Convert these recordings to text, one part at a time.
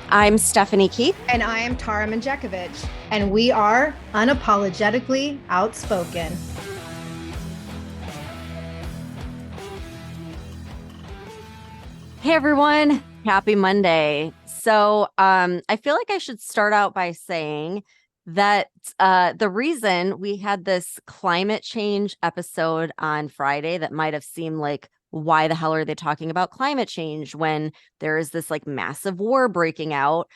I'm Stephanie Keith. And I am Tara Manjekovic, and we are unapologetically outspoken. Hey everyone, happy Monday. I feel like I should start out by saying that the reason we had this climate change episode on Friday that might have seemed like, why the hell are they talking about climate change when there is this like massive war breaking out?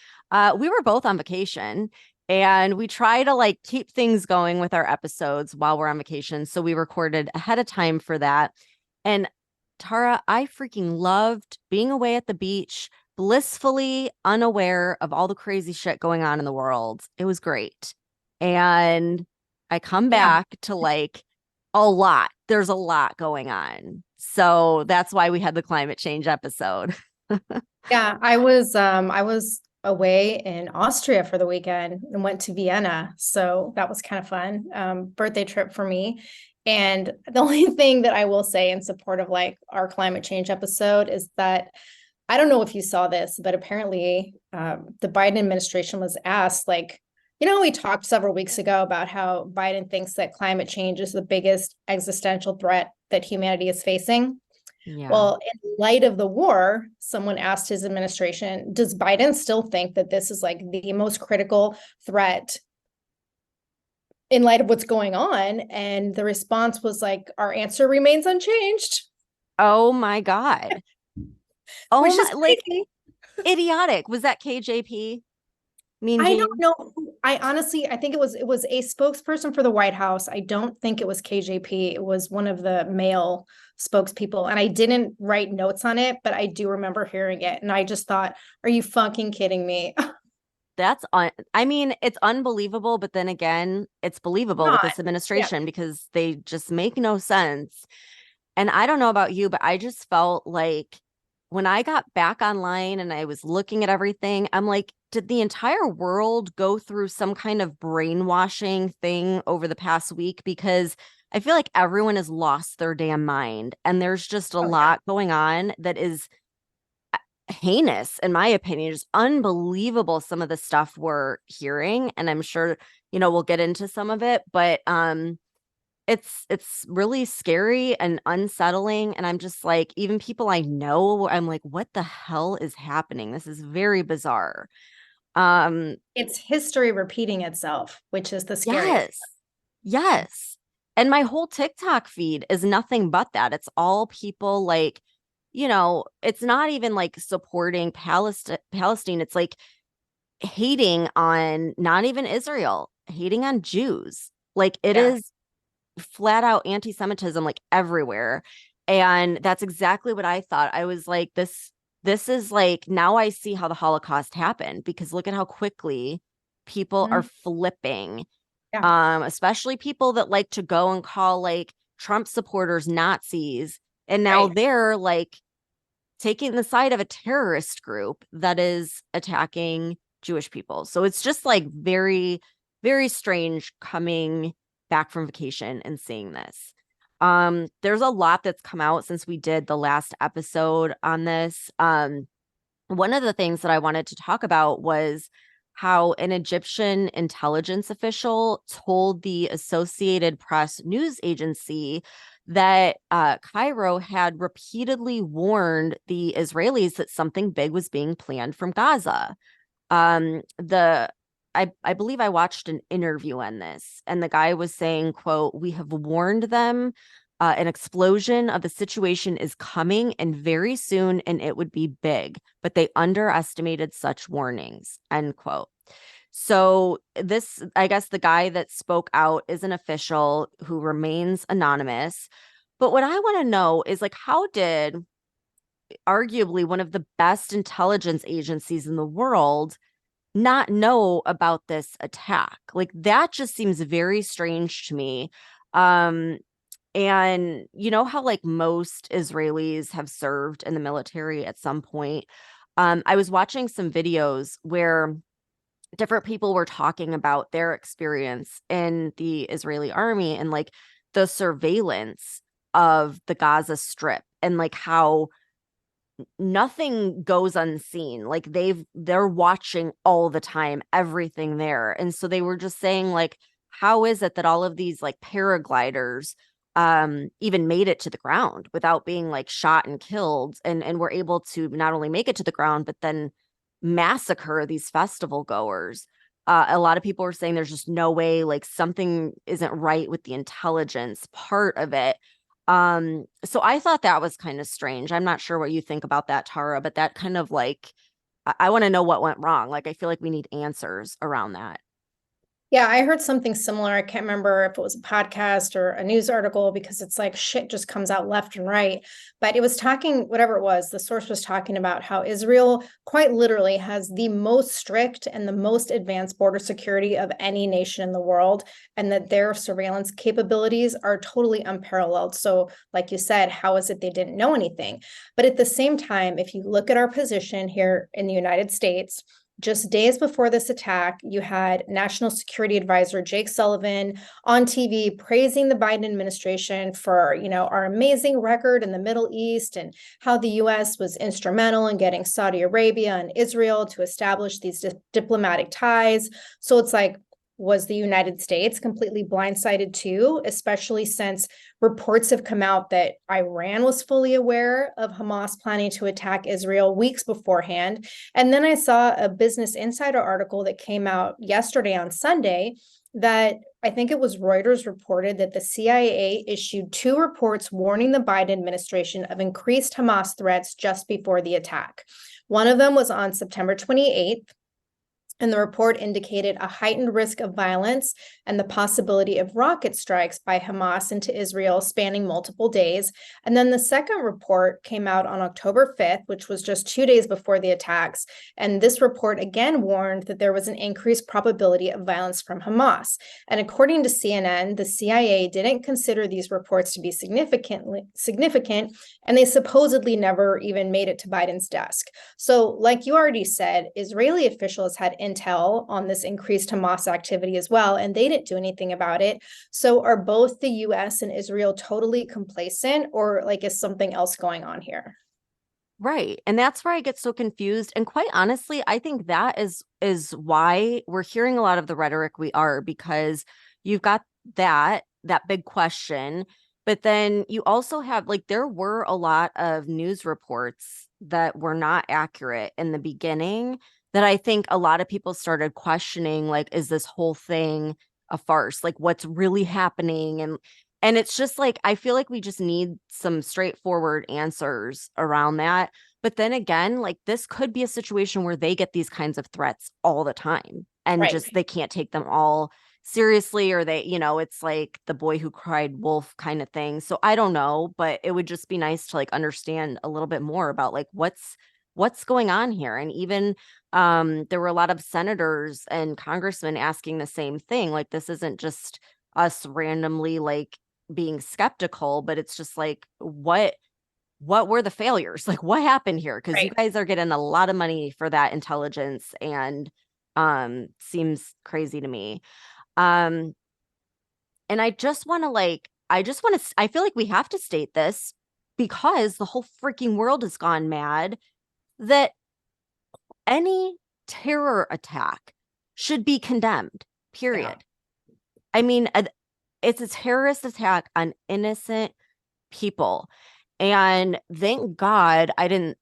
We were both on vacation and we try to like keep things going with our episodes while we're on vacation. So we recorded ahead of time for that. And Tara, I freaking loved being away at the beach, blissfully unaware of all the crazy shit going on in the world. It was great. And I come Yeah. back to like a lot. There's a lot going on. So that's why we had the climate change episode. Yeah, I was away in Austria for the weekend and went to Vienna. So that was kind of fun. Birthday trip for me. And the only thing that I will say in support of like our climate change episode is that I don't know if you saw this, but apparently the Biden administration was asked, like, we talked several weeks ago about how Biden thinks that climate change is the biggest existential threat that humanity is facing. Yeah. Well, in light of the war, someone asked his administration, does Biden still think that this is like the most critical threat in light of what's going on? And the response was like, our answer remains unchanged, Oh my God. Oh which is my, like crazy. idiotic. Was that KJP? Mean I don't Gene? know. I think it was a spokesperson for the White House. I don't think it was KJP. It was one of the male spokespeople. And I didn't write notes on it, but I do remember hearing it. And I just thought, are you fucking kidding me? I mean, it's unbelievable, but then again, it's believable with Not. this Yeah. administration because they just make no sense. And I don't know about you, but I just felt like when I got back online and I was looking at everything, I'm like, did the entire world go through some kind of brainwashing thing over the past week? Because I feel like everyone has lost their damn mind. And there's just a Oh yeah. lot going on that is heinous, in my opinion. Just unbelievable some of the stuff we're hearing. And I'm sure, we'll get into some of it, but it's really scary and unsettling. And I'm just like, even people I know, I'm like, what the hell is happening? This is very bizarre. Um, It's history repeating itself, which is the scary thing. yes, yes. And my whole TikTok feed is nothing but that. It's all people like, it's not even like supporting Palestine. It's like hating on not even Israel, hating on Jews. Like it Yeah. is flat out anti-Semitism like everywhere. And that's exactly what I thought. I was like, this is like, now I see how the Holocaust happened because look at how quickly people are Mhm. flipping. Yeah. Especially people that like to go and call like Trump supporters Nazis. And now Right. they're like taking the side of a terrorist group that is attacking Jewish people. So it's just like very, very strange coming back from vacation and seeing this. There's a lot that's come out since we did the last episode on this. One of the things that I wanted to talk about was how an Egyptian intelligence official told the Associated Press news agency that Cairo had repeatedly warned the Israelis that something big was being planned from Gaza. The I believe I watched an interview on this, and the guy was saying, quote, "We have warned them an explosion of the situation is coming and very soon, and it would be big, but they underestimated such warnings," end quote. So this, I guess the guy that spoke out is an official who remains anonymous. But what I want to know is like, how did arguably one of the best intelligence agencies in the world not know about this attack? Like that just seems very strange to me. Um, and you know how like most Israelis have served in the military at some point. I was watching some videos where different people were talking about their experience in the Israeli army and like the surveillance of the Gaza Strip and like how nothing goes unseen. Like they're watching all the time, everything there. And so they were just saying like, how is it that all of these like paragliders even made it to the ground without being like shot and killed, and were able to not only make it to the ground but then massacre these festival goers. A lot of people were saying there's just no way, like something isn't right with the intelligence part of it. So I thought that was kind of strange. I'm not sure what you think about that, Tara, but that kind of like, I want to know what went wrong. Like, I feel like we need answers around that. Yeah, I heard something similar. I can't remember if it was a podcast or a news article because it's like shit just comes out left and right. But it was talking, whatever it was, the source was talking about how Israel quite literally has the most strict and the most advanced border security of any nation in the world, and that their surveillance capabilities are totally unparalleled. So, like you said, how is it they didn't know anything? But at the same time, if you look at our position here in the United States, just days before this attack, you had National Security Advisor Jake Sullivan on TV praising the Biden administration for, our amazing record in the Middle East and how the US was instrumental in getting Saudi Arabia and Israel to establish these diplomatic ties. So it's like, was the United States completely blindsided too, especially since reports have come out that Iran was fully aware of Hamas planning to attack Israel weeks beforehand. And then I saw a Business Insider article that came out yesterday on Sunday that I think it was Reuters reported that the CIA issued two reports warning the Biden administration of increased Hamas threats just before the attack. One of them was on September 28th, and the report indicated a heightened risk of violence and the possibility of rocket strikes by Hamas into Israel spanning multiple days. And then the second report came out on October 5th, which was just 2 days before the attacks. And this report again warned that there was an increased probability of violence from Hamas. And according to CNN, the CIA didn't consider these reports to be significant, and they supposedly never even made it to Biden's desk. So, like you already said, Israeli officials had intel on this increased Hamas activity as well, and they didn't do anything about it. So are both the US and Israel totally complacent, or like is something else going on here? Right. And that's where I get so confused. And quite honestly, I think that is why we're hearing a lot of the rhetoric we are, because you've got that big question, but then you also have like there were a lot of news reports that were not accurate in the beginning, that I think a lot of people started questioning, like, is this whole thing a farce? Like, what's really happening? And it's just like, I feel like we just need some straightforward answers around that. But then again, like this could be a situation where they get these kinds of threats all the time and Right. just they can't take them all seriously, or they, it's like the boy who cried wolf kind of thing. So I don't know, but it would just be nice to like understand a little bit more about like what's going on here. And even there were a lot of senators and congressmen asking the same thing. Like this isn't just us randomly like being skeptical, but it's just like what were the failures? Like what happened here? Because you Right. guys are getting a lot of money for that intelligence, and seems crazy to me. Um and I feel like we have to state this because the whole freaking world has gone mad, that any terror attack should be condemned, Yeah. period. I mean, it's a terrorist attack on innocent people. And thank God I didn't,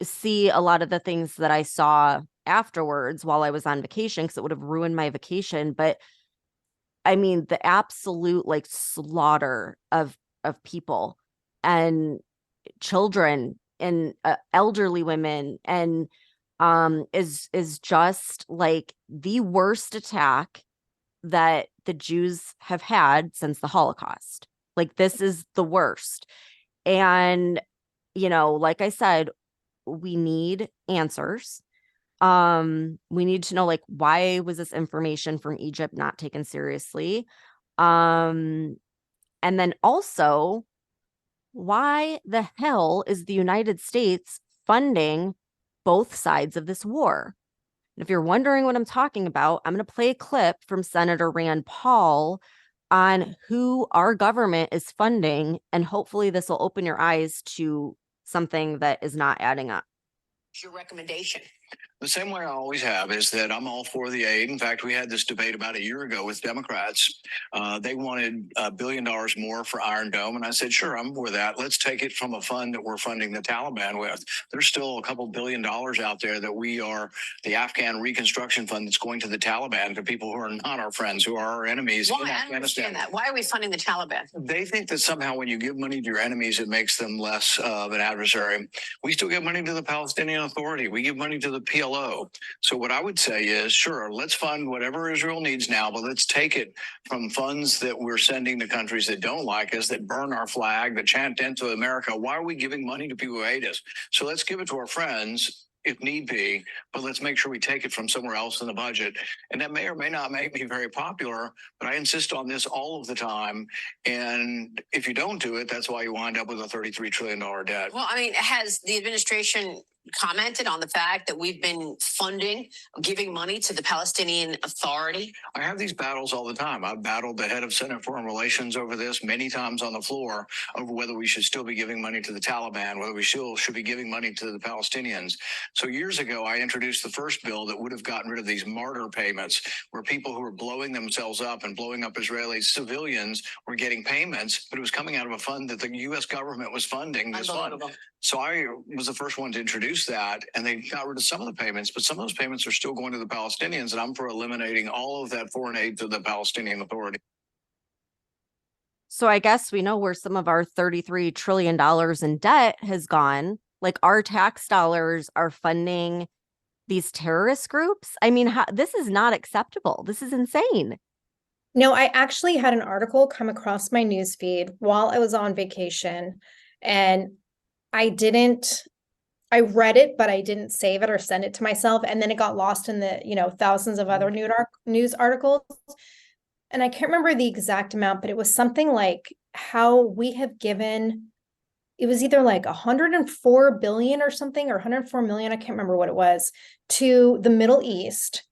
see a lot of the things that I saw afterwards while I was on vacation, because it would have ruined my vacation. But I mean, the absolute like slaughter of people and children and elderly women, and is just like the worst attack that the Jews have had since the Holocaust. Like this is the worst. And like I said, we need answers. We need to know, like, why was this information from Egypt not taken seriously? Um and then also, why the hell is the United States funding both sides of this war? And if you're wondering what I'm talking about, I'm going to play a clip from Senator Rand Paul on who our government is funding. And hopefully, this will open your eyes to something that is not adding up. Your recommendation? The same way I always have is that I'm all for the aid. In fact, we had this debate about a year ago with Democrats. They wanted $1 billion more for Iron Dome. And I said, sure, I'm for that. Let's take it from a fund that we're funding the Taliban with. There's still a couple $1 billion out there that we are the Afghan reconstruction fund that's going to the Taliban, to people who are not our friends, who are our enemies Why? in I don't Afghanistan. understand that. Why are we funding the Taliban? They think that somehow when you give money to your enemies, it makes them less of an adversary. We still give money to the Palestinian Authority. We give money to the PLO. So what I would say is, sure, let's fund whatever Israel needs now, but let's take it from funds that we're sending to countries that don't like us, that burn our flag, that chant "Death to America." Why are we giving money to people who hate us? So let's give it to our friends if need be, but let's make sure we take it from somewhere else in the budget. And that may or may not make me very popular, but I insist on this all of the time. And if you don't do it, that's why you wind up with a $33 trillion debt. Well, I mean, has the administration commented on the fact that we've been giving money to the Palestinian Authority? I have these battles all the time. I've battled the head of Senate Foreign Relations over this many times on the floor, over whether we should still be giving money to the Taliban, whether we still should be giving money to the Palestinians. So years ago, I introduced the first bill that would have gotten rid of these martyr payments, where people who were blowing themselves up and blowing up Israeli civilians were getting payments, but it was coming out of a fund that the U.S. government was funding this fund. So I was the first one to introduce that, and they got rid of some of the payments, but some of those payments are still going to the Palestinians, and I'm for eliminating all of that foreign aid to the Palestinian Authority. So I guess we know where some of our $33 trillion in debt has gone. Like, our tax dollars are funding these terrorist groups. I mean, this is not acceptable. This is insane. No, I actually had an article come across my newsfeed while I was on vacation, and I read it, but I didn't save it or send it to myself. And then it got lost in the, thousands of other news articles. And I can't remember the exact amount, but it was something like how we have given, it was either like 104 billion or something, or 104 million. I can't remember what it was, to the Middle East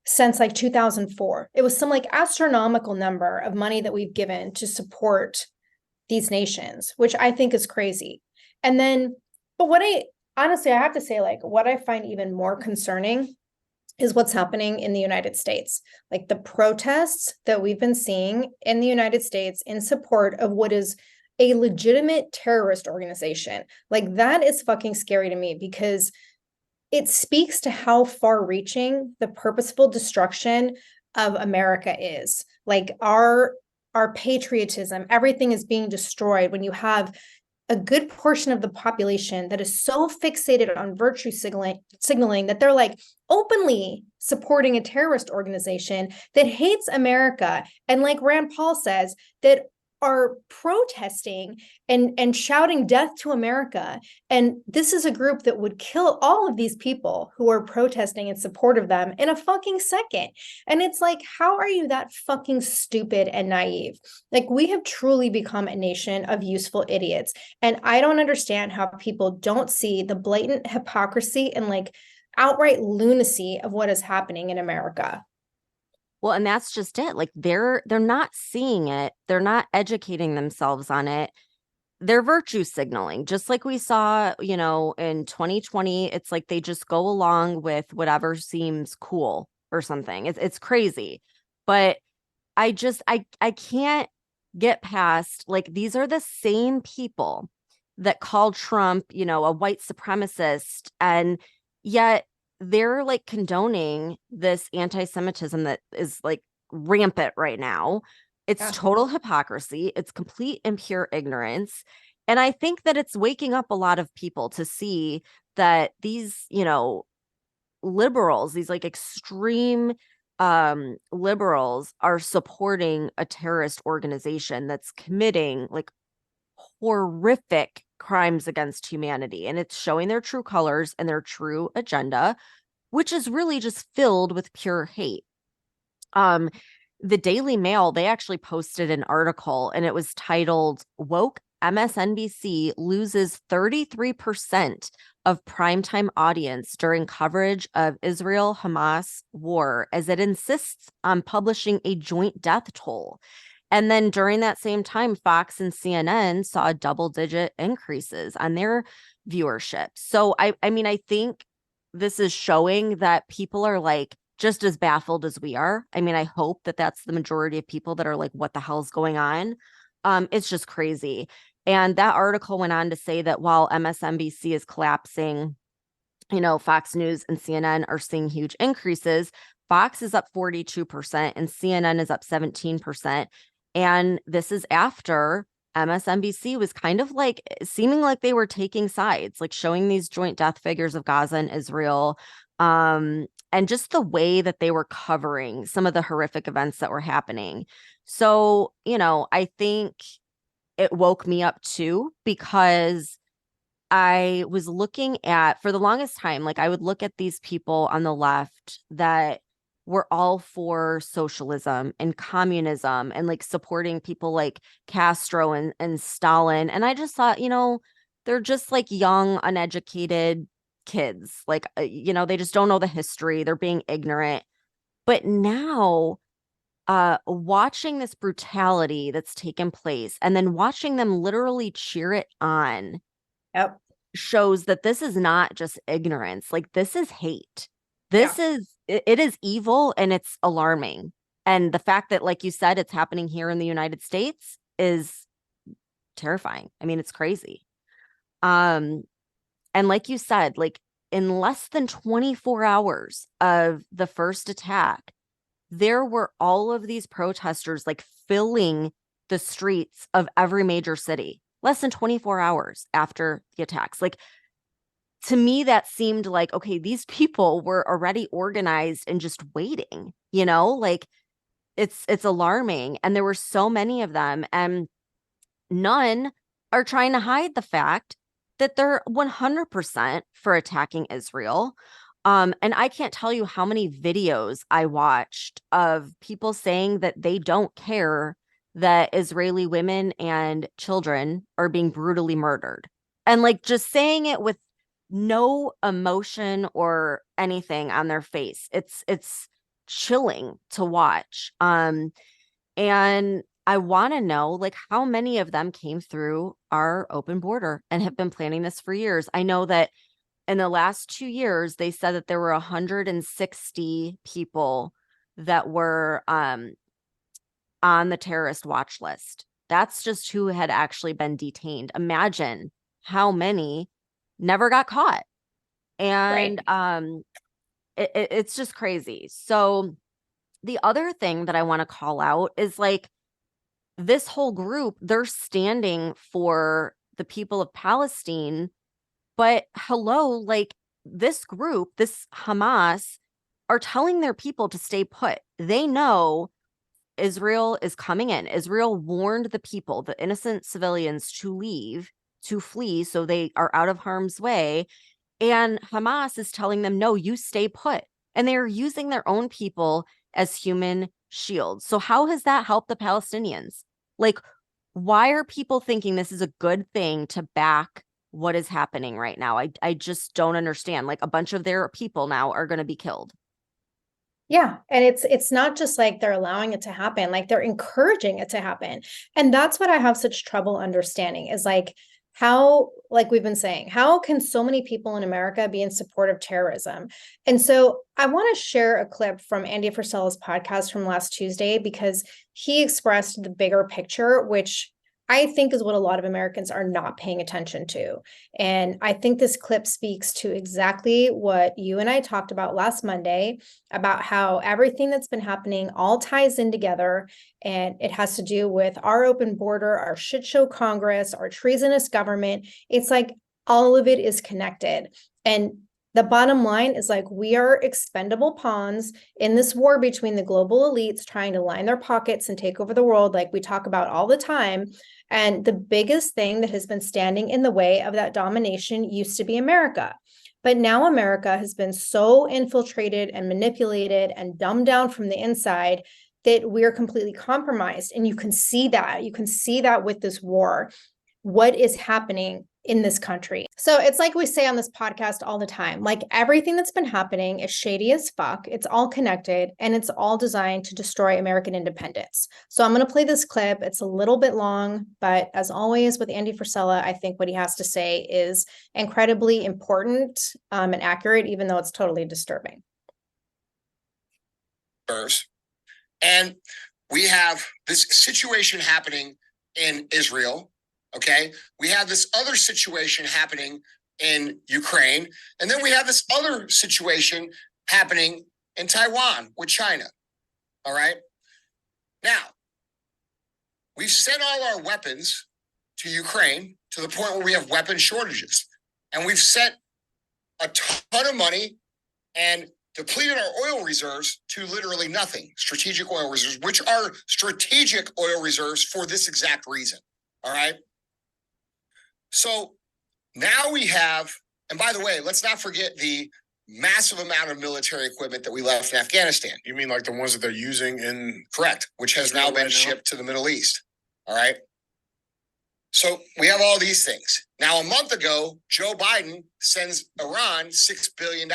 since like 2004. It was some like astronomical number of money that we've given to support these nations, which I think is crazy. And then, but honestly, I have to say, like, what I find even more concerning is what's happening in the United States. Like, the protests that we've been seeing in the United States in support of what is a legitimate terrorist organization. Like, that is fucking scary to me, because it speaks to how far-reaching the purposeful destruction of America is. Like, our patriotism, everything is being destroyed when you have a good portion of the population that is so fixated on virtue signaling that they're like openly supporting a terrorist organization that hates America. And like Rand Paul says, that are protesting and shouting death to America. And this is a group that would kill all of these people who are protesting in support of them in a fucking second. And it's like, how are you that fucking stupid and naive? Like, we have truly become a nation of useful idiots. And I don't understand how people don't see the blatant hypocrisy and like outright lunacy of what is happening in America. Well, and that's just it. Like, they're not seeing it. They're not educating themselves on it. They're virtue signaling, just like we saw, in 2020. It's like they just go along with whatever seems cool or something. It's crazy. But I can't get past, like, these are the same people that called Trump, a white supremacist, and yet they're like condoning this anti-Semitism that is like rampant right now. It's total hypocrisy. It's complete and pure ignorance. And I think that it's waking up a lot of people to see that these, liberals, these like extreme liberals, are supporting a terrorist organization that's committing like horrific crimes against humanity. And it's showing their true colors and their true agenda, which is really just filled with pure hate. The Daily Mail, they actually posted an article, and it was titled "Woke MSNBC Loses 33% of Primetime Audience During Coverage of Israel-Hamas War as it insists on publishing a joint death toll." And then during that same time, Fox and CNN saw double-digit increases on their viewership. So I mean, I think this is showing that people are like just as baffled as we are. I mean, I hope that that's the majority of people that are like, what the hell's going on? It's just crazy. And that article went on to say that while MSNBC is collapsing, Fox News and CNN are seeing huge increases. Fox is up 42% and CNN is up 17%. And this is after MSNBC was kind of like seeming like they were taking sides, like showing these joint death figures of Gaza and Israel. And just the way that they were covering some of the horrific events that were happening. So, I think it woke me up too, because I was looking at, for the longest time, like I would look at these people on the left that were all for socialism and communism and like supporting people like Castro and Stalin. And I just thought, they're just like young, uneducated kids. Like, they just don't know the history. They're being ignorant. But now, watching this brutality that's taken place and then watching them literally cheer it on. Yep. Shows that this is not just ignorance. Like, this is hate. This is it is evil, and it's alarming. And the fact that, like you said, it's happening here in the United States is terrifying. I mean, it's crazy. And like you said, like in less than 24 hours of the first attack, there were all of these protesters like filling the streets of every major city. Less than 24 hours after the attacks. Like, to me, that seemed like, okay, these people were already organized and just waiting, like it's alarming. And there were so many of them, and none are trying to hide the fact that they're 100% for attacking Israel. And I can't tell you how many videos I watched of people saying that they don't care that Israeli women and children are being brutally murdered. And like just saying it with no emotion or anything on their face. It's chilling to watch. And I want to know like how many of them came through our open border and have been planning this for years. I know that in the last 2 years, they said that there were 160 people that were on the terrorist watch list. That's just who had actually been detained. Imagine how many never got caught. And it's just crazy. So the other thing that I want to call out is like this whole group, they're standing for the people of Palestine. But hello, like this group, this Hamas, are telling their people to stay put. They know Israel is coming in. Israel warned the people, the innocent civilians, to leave, to flee, so they are out of harm's way. And Hamas is telling them, no, you stay put. And they are using their own people as human shields. So how has that helped the Palestinians? Like, why are people thinking this is a good thing to back what is happening right now? I just don't understand. Like, a bunch of their people now are going to be killed. Yeah. And it's not just like they're allowing it to happen, like they're encouraging it to happen. And that's what I have such trouble understanding is like how, like we've been saying, how can so many people in America be in support of terrorism? And so I want to share a clip from Andy Frisella's podcast from last Tuesday, because he expressed the bigger picture, which I think is what a lot of Americans are not paying attention to. And I think this clip speaks to exactly what you and I talked about last Monday, about how everything that's been happening all ties in together. And it has to do with our open border, our shit show Congress, our treasonous government. It's like all of it is connected. And the bottom line is like we are expendable pawns in this war between the global elites trying to line their pockets and take over the world, like we talk about all the time. And the biggest thing that has been standing in the way of that domination used to be America. But now America has been so infiltrated and manipulated and dumbed down from the inside that we're completely compromised. And you can see that. You can see that with this war. What is happening in this country. So it's like we say on this podcast all the time, like everything that's been happening is shady as fuck. It's all connected and it's all designed to destroy American independence. So I'm going to play this clip. It's a little bit long, but as always with Andy Frisella, I think what he has to say is incredibly important and accurate, even though it's totally disturbing. And we have this situation happening in Israel. Okay. We have this other situation happening in Ukraine. And then we have this other situation happening in Taiwan with China. All right. Now, we've sent all our weapons to Ukraine to the point where we have weapon shortages. And we've sent a ton of money and depleted our oil reserves to literally nothing. Strategic oil reserves, which are strategic oil reserves for this exact reason. All right. So now we have, and by the way, let's not forget the massive amount of military equipment that we left in Afghanistan. You mean like the ones that they're using in? Correct, which has now been shipped to the Middle East. All right. So we have all these things. Now, a month ago, Joe Biden sends Iran $6 billion.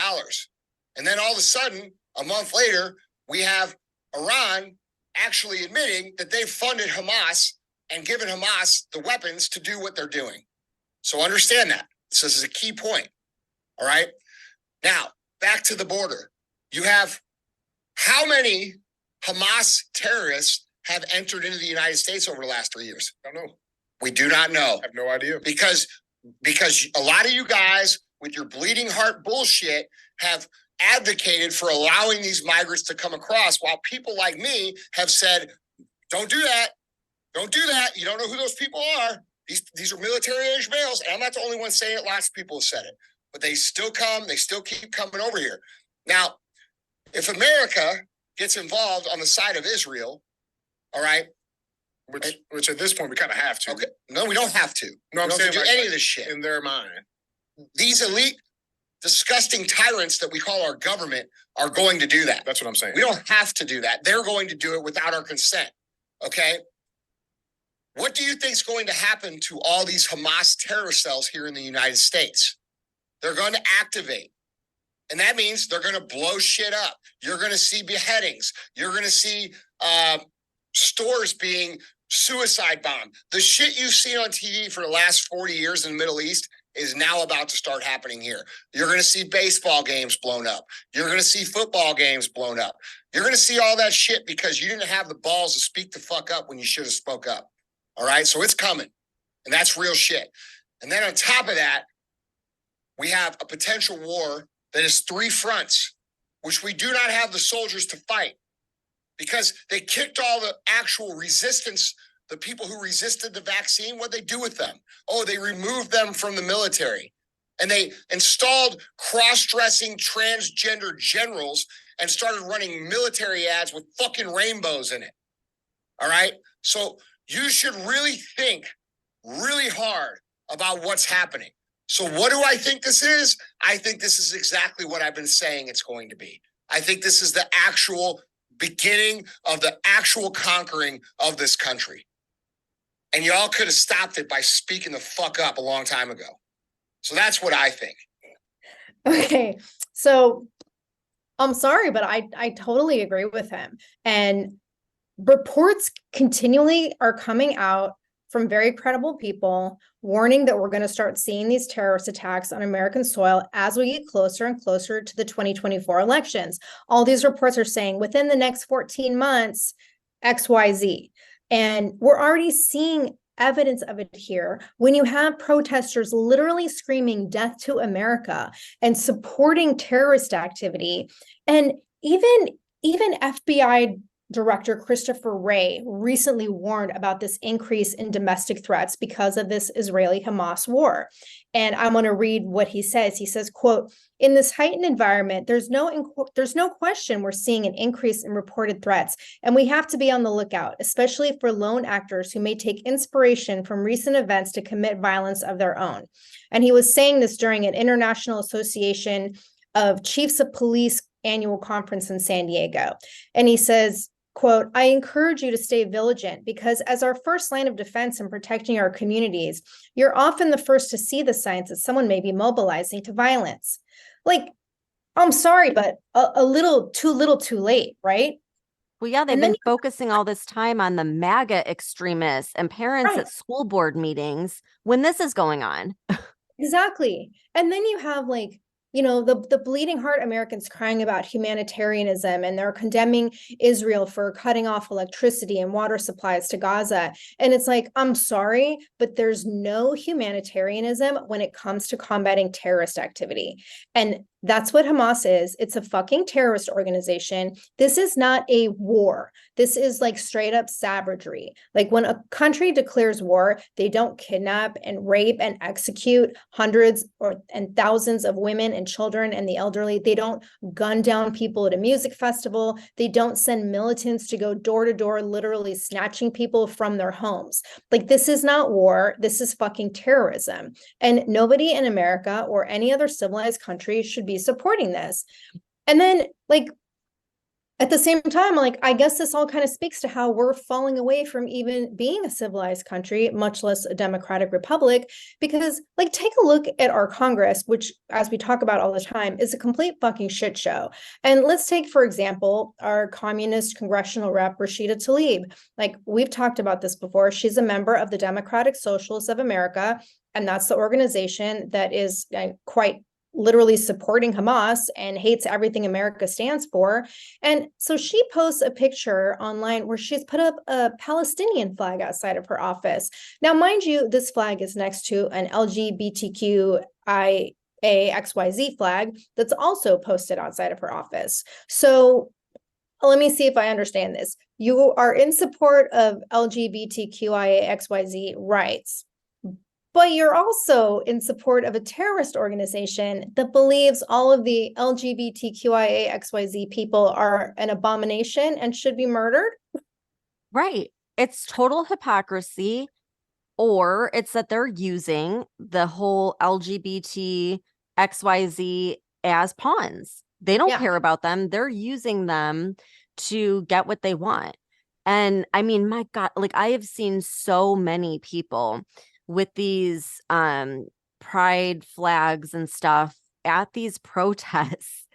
And then all of a sudden, a month later, we have Iran actually admitting that they've funded Hamas and given Hamas the weapons to do what they're doing. So understand that. So this is a key point. All right. Now, back to the border. You have how many Hamas terrorists have entered into the United States over the last 3 years? I don't know. We do not know. I have no idea. Because a lot of you guys with your bleeding heart bullshit have advocated for allowing these migrants to come across, while people like me have said, don't do that. Don't do that. You don't know who those people are. These are military-age males, and I'm not the only one saying it. Lots of people have said it. But they still come. They still keep coming over here. Now, if America gets involved on the side of Israel, all right? Which at this point, we kind of have to. Okay. No, we don't have to. No, I'm saying do any of this shit. In their mind. These elite, disgusting tyrants that we call our government are going to do that. That's what I'm saying. We don't have to do that. They're going to do it without our consent. Okay? What do you think is going to happen to all these Hamas terror cells here in the United States? They're going to activate. And that means they're going to blow shit up. You're going to see beheadings. You're going to see stores being suicide bombed. The shit you've seen on TV for the last 40 years in the Middle East is now about to start happening here. You're going to see baseball games blown up. You're going to see football games blown up. You're going to see all that shit because you didn't have the balls to speak the fuck up when you should have spoke up. All right. So it's coming. And that's real shit. And then on top of that, we have a potential war that is 3 fronts, which we do not have the soldiers to fight because they kicked all the actual resistance. The people who resisted the vaccine, what they do with them? Oh, they removed them from the military and they installed cross-dressing transgender generals and started running military ads with fucking rainbows in it. All right. So you should really think really hard about what's happening. So what do I think this is? I think this is exactly what I've been saying it's going to be. I think this is the actual beginning of the actual conquering of this country. And y'all could have stopped it by speaking the fuck up a long time ago. So that's what I think. Okay. So I'm sorry, but I totally agree with him. And reports continually are coming out from very credible people warning that we're going to start seeing these terrorist attacks on American soil as we get closer and closer to the 2024 elections. All these reports are saying within the next 14 months, XYZ. And we're already seeing evidence of it here when you have protesters literally screaming death to America and supporting terrorist activity. And even FBI Director Christopher Wray recently warned about this increase in domestic threats because of this Israeli-Hamas war. And I'm going to read what he says. He says, quote, "In this heightened environment, there's no question we're seeing an increase in reported threats, and we have to be on the lookout, especially for lone actors who may take inspiration from recent events to commit violence of their own." And he was saying this during an International Association of Chiefs of Police annual conference in San Diego. And he says, quote, I encourage you to stay vigilant because as our first line of defense in protecting our communities, you're often the first to see the signs that someone may be mobilizing to violence. Like, I'm sorry, but a little too late, right? Well, yeah, they've And then been focusing all this time on the MAGA extremists and parents right. at school board meetings when this is going on. Exactly. And then you have like, you know, the bleeding heart Americans crying about humanitarianism, and they're condemning Israel for cutting off electricity and water supplies to Gaza. And it's like, I'm sorry, but there's no humanitarianism when it comes to combating terrorist activity. And that's what Hamas is. It's a fucking terrorist organization. This is not a war. This is like straight up savagery. Like when a country declares war, they don't kidnap and rape and execute hundreds and thousands of women and children and the elderly. They don't gun down people at a music festival. They don't send militants to go door to door, literally snatching people from their homes. Like this is not war. This is fucking terrorism. And nobody in America or any other civilized country should be supporting this. And then like at the same time, like, I guess this all kind of speaks to how we're falling away from even being a civilized country, much less a democratic republic, because like, take a look at our Congress, which as we talk about all the time is a complete fucking shit show. And let's take, for example, our communist congressional rep, Rashida Tlaib. Like we've talked about this before. She's a member of the Democratic Socialists of America. And that's the organization that is quite literally supporting Hamas and hates everything America stands for. And so she posts a picture online where she's put up a Palestinian flag outside of her office. Now, mind you, this flag is next to an LGBTQIA XYZ flag that's also posted outside of her office. So let me see if I understand this. You are in support of LGBTQIA XYZ rights, but you're also in support of a terrorist organization that believes all of the LGBTQIA XYZ people are an abomination and should be murdered. Right. It's total hypocrisy, or it's that they're using the whole LGBT XYZ as pawns. They don't care about them. They're using them to get what they want. And I mean, my God, like I have seen so many people with these pride flags and stuff at these protests.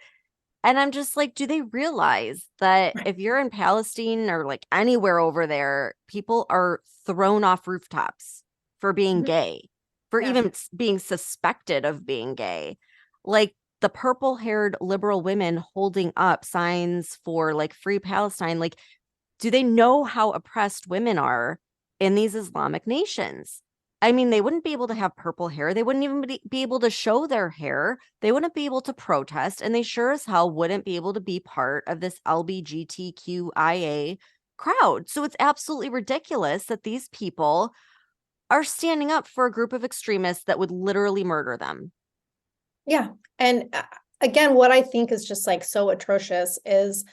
And I'm just like, do they realize that if you're in Palestine or like anywhere over there, people are thrown off rooftops for being gay, for even being suspected of being gay? Like the purple-haired liberal women holding up signs for like free Palestine. Like, do they know how oppressed women are in these Islamic nations? I mean, they wouldn't be able to have purple hair. They wouldn't even be able to show their hair. They wouldn't be able to protest. And they sure as hell wouldn't be able to be part of this LGBTQIA crowd. So it's absolutely ridiculous that these people are standing up for a group of extremists that would literally murder them. Yeah. And again, what I think is just like so atrocious is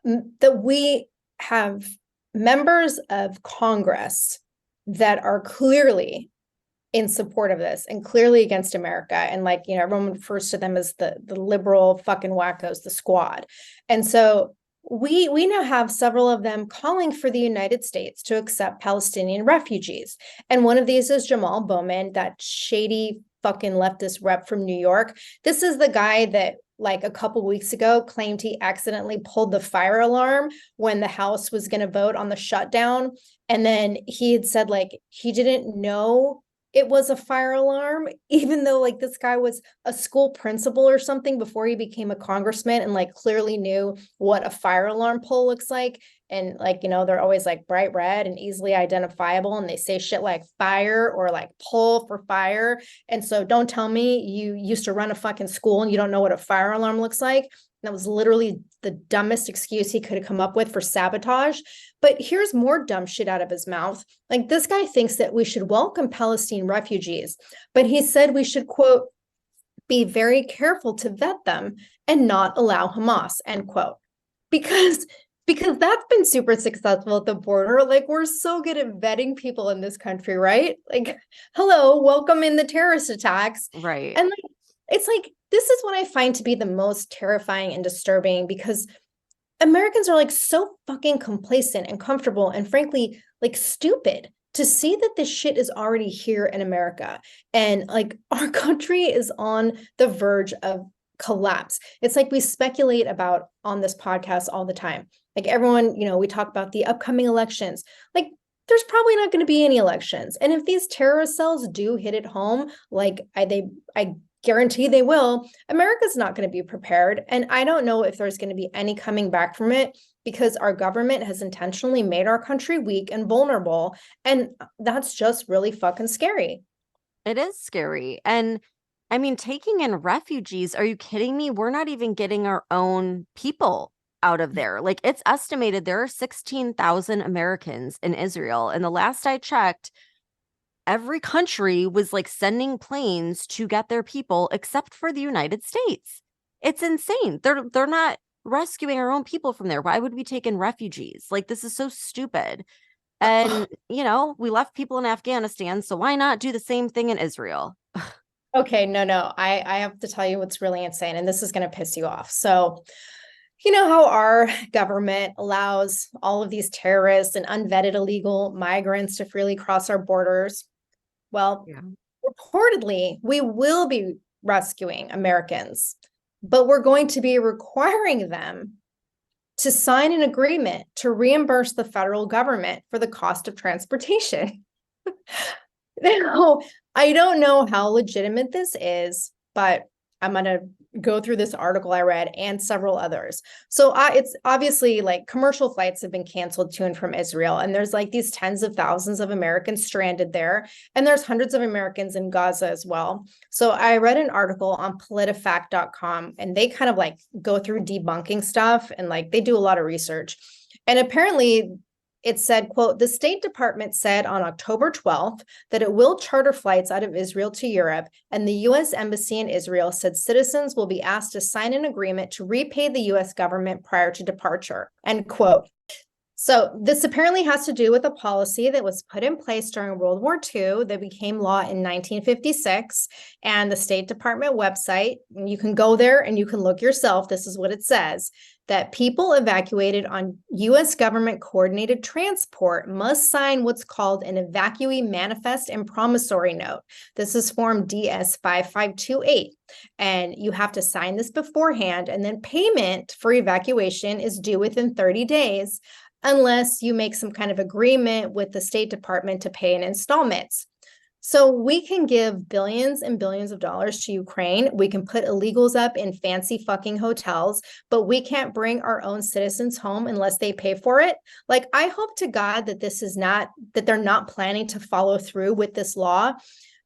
that we have members of Congress that are clearly in support of this and clearly against America. And like, you know, everyone refers to them as the liberal fucking wackos, the squad. And so we now have several of them calling for the United States to accept Palestinian refugees. And one of these is Jamal Bowman, that shady fucking leftist rep from New York. This is the guy that like a couple weeks ago claimed he accidentally pulled the fire alarm when the House was going to vote on the shutdown. And then he had said like he didn't know it was a fire alarm, even though like this guy was a school principal or something before he became a congressman and like clearly knew what a fire alarm pole looks like. And like, you know, they're always like bright red and easily identifiable. And they say shit like fire or like pull for fire. And so don't tell me you used to run a fucking school and you don't know what a fire alarm looks like. That was literally the dumbest excuse he could have come up with for sabotage. But here's more dumb shit out of his mouth. Like this guy thinks that we should welcome Palestinian refugees, but he said we should, quote, be very careful to vet them and not allow Hamas, end quote. Because that's been super successful at the border. Like we're so good at vetting people in this country, right? Like, hello, welcome in the terrorist attacks. Right. And like, it's like, this is what I find to be the most terrifying and disturbing, because Americans are like so fucking complacent and comfortable and frankly like stupid to see that this shit is already here in America and like our country is on the verge of collapse. It's like we speculate about on this podcast all the time. Like everyone, we talk about the upcoming elections. Like there's probably not going to be any elections. And if these terrorist cells do hit it home, like I guarantee they will, America's not going to be prepared. And I don't know if there's going to be any coming back from it because our government has intentionally made our country weak and vulnerable. And that's just really fucking scary. It is scary. And I mean, taking in refugees, are you kidding me? We're not even getting our own people out of there. Like it's estimated there are 16,000 Americans in Israel. And the last I checked, every country was like sending planes to get their people except for the United States. It's insane. They're not rescuing our own people from there. Why would we take in refugees? Like this is so stupid. And we left people in Afghanistan, so why not do the same thing in Israel? Okay, no. I have to tell you what's really insane, and this is going to piss you off. So, you know how our government allows all of these terrorists and unvetted illegal migrants to freely cross our borders? Well, reportedly, we will be rescuing Americans, but we're going to be requiring them to sign an agreement to reimburse the federal government for the cost of transportation. Now, I don't know how legitimate this is, but I'm going to go through this article I read and several others. So it's obviously like commercial flights have been canceled to and from Israel. And there's like these tens of thousands of Americans stranded there. And there's hundreds of Americans in Gaza as well. So I read an article on politifact.com and they kind of like go through debunking stuff and like they do a lot of research. And apparently it said, quote, the State Department said on October 12th that it will charter flights out of Israel to Europe, and the U.S. Embassy in Israel said citizens will be asked to sign an agreement to repay the U.S. government prior to departure, end quote. So this apparently has to do with a policy that was put in place during World War II that became law in 1956. And the State Department website, you can go there and you can look yourself. This is what it says, that people evacuated on U.S. government coordinated transport must sign what's called an evacuee manifest and promissory note. This is form DS 5528. And you have to sign this beforehand, and then payment for evacuation is due within 30 days. Unless you make some kind of agreement with the State Department to pay in installments. So we can give billions and billions of dollars to Ukraine. We can put illegals up in fancy fucking hotels, but we can't bring our own citizens home unless they pay for it. Like, I hope to God that that they're not planning to follow through with this law.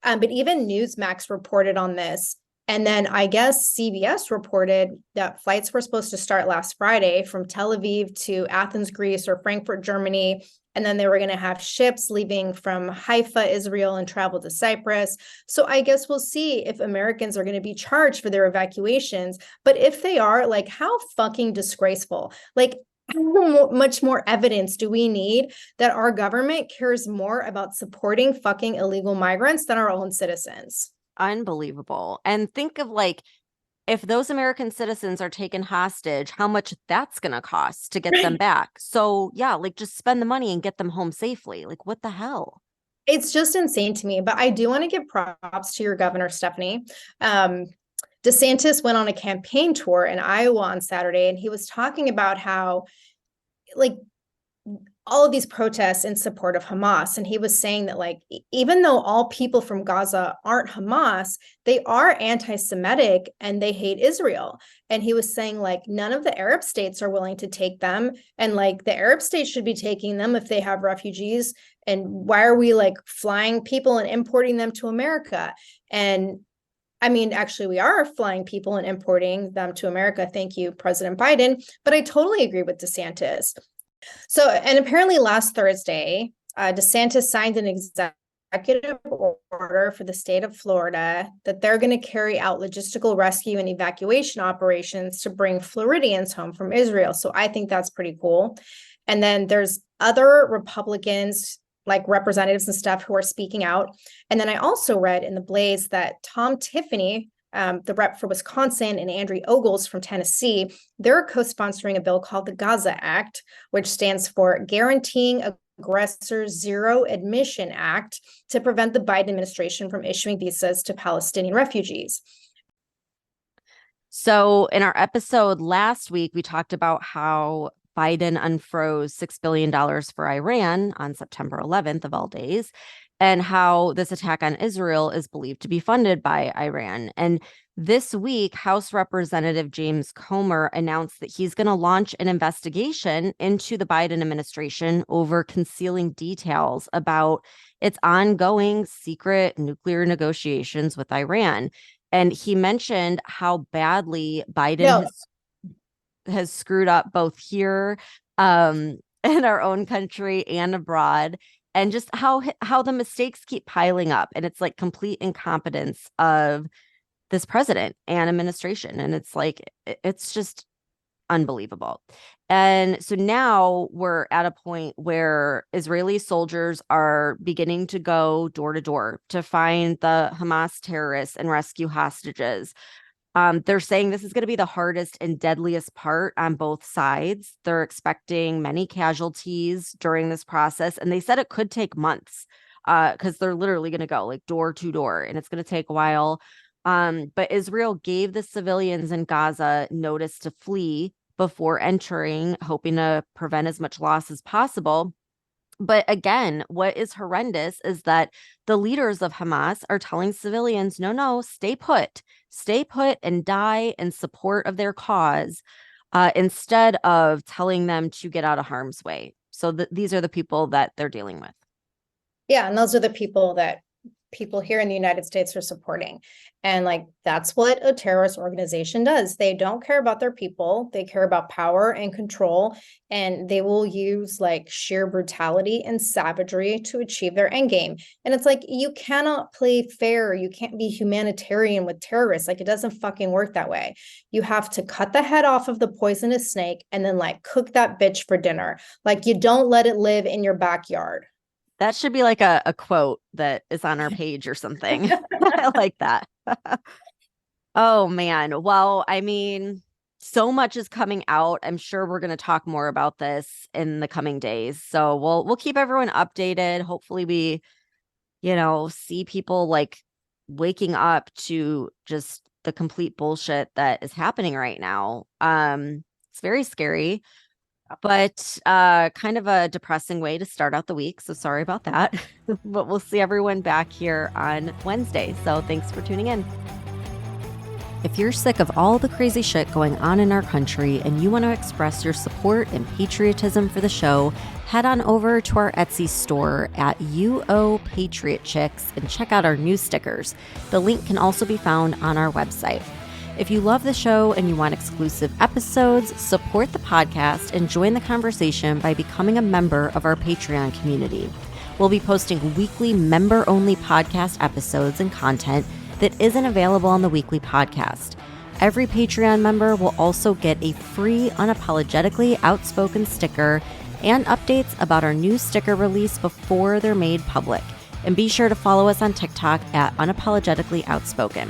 But even Newsmax reported on this. And then I guess CBS reported that flights were supposed to start last Friday from Tel Aviv to Athens, Greece, or Frankfurt, Germany. And then they were going to have ships leaving from Haifa, Israel, and travel to Cyprus. So I guess we'll see if Americans are going to be charged for their evacuations. But if they are, like, how fucking disgraceful. Like, how much more evidence do we need that our government cares more about supporting fucking illegal migrants than our own citizens? Unbelievable. And think of like, if those American citizens are taken hostage, how much that's going to cost to get them back. So yeah, like just spend the money and get them home safely. Like what the hell? It's just insane to me, but I do want to give props to your governor, Stephanie. DeSantis went on a campaign tour in Iowa on Saturday, and he was talking about how like all of these protests in support of Hamas. And he was saying that, like, even though all people from Gaza aren't Hamas, they are anti-Semitic and they hate Israel. And he was saying, like, none of the Arab states are willing to take them. And like the Arab states should be taking them if they have refugees. And why are we like flying people and importing them to America? And I mean, actually, we are flying people and importing them to America. Thank you, President Biden. But I totally agree with DeSantis. So, and apparently last Thursday, DeSantis signed an executive order for the state of Florida that they're going to carry out logistical rescue and evacuation operations to bring Floridians home from Israel. So I think that's pretty cool. And then there's other Republicans, like representatives and stuff, who are speaking out. And then I also read in the Blaze that Tom Tiffany, the rep for Wisconsin, and Andrew Ogles from Tennessee, they're co-sponsoring a bill called the Gaza Act, which stands for Guaranteeing Aggressors Zero Admission Act, to prevent the Biden administration from issuing visas to Palestinian refugees. So in our episode last week, we talked about how Biden unfroze $6 billion for Iran on September 11th of all days, and how this attack on Israel is believed to be funded by Iran. And this week, House Representative James Comer announced that he's going to launch an investigation into the Biden administration over concealing details about its ongoing secret nuclear negotiations with Iran. And he mentioned how badly Biden has screwed up both here in our own country and abroad, and just how the mistakes keep piling up. And it's like complete incompetence of this president and administration. And it's like, it's just unbelievable. And so now we're at a point where Israeli soldiers are beginning to go door to door to find the Hamas terrorists and rescue hostages. They're saying this is going to be the hardest and deadliest part on both sides. They're expecting many casualties during this process, and they said it could take months because they're literally going to go like door to door, and it's going to take a while. But Israel gave the civilians in Gaza notice to flee before entering, hoping to prevent as much loss as possible. But again, what is horrendous is that the leaders of Hamas are telling civilians, no, stay put and die in support of their cause, instead of telling them to get out of harm's way. So these are the people that they're dealing with. Yeah, and those are the people that people here in the United States are supporting. And like, that's what a terrorist organization does. They don't care about their people. They care about power and control, and they will use like sheer brutality and savagery to achieve their end game. And it's like, you cannot play fair. You can't be humanitarian with terrorists. Like, it doesn't fucking work that way. You have to cut the head off of the poisonous snake and then like cook that bitch for dinner. Like, you don't let it live in your backyard. That should be like a quote that is on our page or something. I like that. Oh, man. Well, I mean, so much is coming out. I'm sure we're going to talk more about this in the coming days. So we'll keep everyone updated. Hopefully we, see people like waking up to just the complete bullshit that is happening right now. It's very scary, but kind of a depressing way to start out the week. So sorry about that. But we'll see everyone back here on Wednesday. So thanks for tuning in. If you're sick of all the crazy shit going on in our country and you want to express your support and patriotism for the show, head on over to our Etsy store at UO Patriot Chicks and check out our new stickers. The link can also be found on our website. If you love the show and you want exclusive episodes, support the podcast and join the conversation by becoming a member of our Patreon community. We'll be posting weekly member-only podcast episodes and content that isn't available on the weekly podcast. Every Patreon member will also get a free Unapologetically Outspoken sticker and updates about our new sticker release before they're made public. And be sure to follow us on TikTok at Unapologetically Outspoken.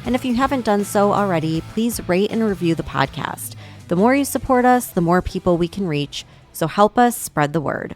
And if you haven't done so already, please rate and review the podcast. The more you support us, the more people we can reach. So help us spread the word.